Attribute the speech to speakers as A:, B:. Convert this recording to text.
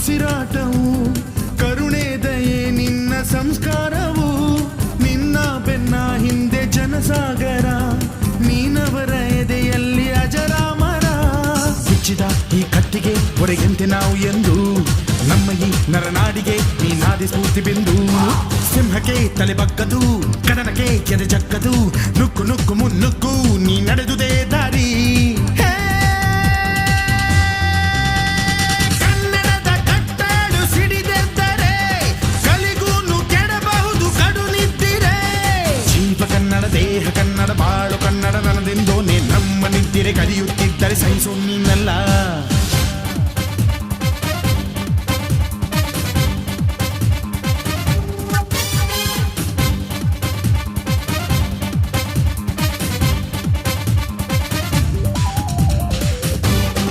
A: ಉಸಿರಾಟವು ಕರುಣೆ ದಯೆ ನಿನ್ನ ಸಂಸ್ಕಾರವು ನಿನ್ನ ಬೆನ್ನ ಹಿಂದೆ ಜನಸಾಗರ ನೀನವರ ಎದೆಯಲ್ಲಿ ಅಜರಾಮರ ಬಿಚ್ಚಿದ ಈ ಕತ್ತಿಗೆ ಹೊರಗೆಂತೆ ನಾವು ಎಂದು ನಮ್ಮ ಈ ನರನಾಡಿಗೆ ನೀನಾದಿ ಸ್ಫೂರ್ತಿ ಬಿಂದು ಸಿಂಹಕ್ಕೆ ತಲೆ ಬಗ್ಗದು ಕಡನಕ್ಕೆ ಕೆರೆ ಜಕ್ಕದು ನುಕ್ಕು ನುಕ್ಕು ಮುನ್ನುಕ್ಕು ನೀ ನಡೆದುದೇ ದಾರಿ ಕನ್ನಡದ ಕಟ್ಟಾಡು ಸಿಡಿದೆದ್ದರೆ ಕಲಿಗೂನು ಕೆಡಬಹುದು ಕಡು ನಿದ್ದಿರೆ ಜೀವ ಕನ್ನಡ ದೇಹ ಕನ್ನಡ ಬಾಳು ಕನ್ನಡ ನನದೆಂದೋನೆ ನಮ್ಮ ನಿದ್ದಿರೆ ಕಲಿಯುತ್ತಿದ್ದರೆ ಸಹಿಸು ನೀನಲ್ಲ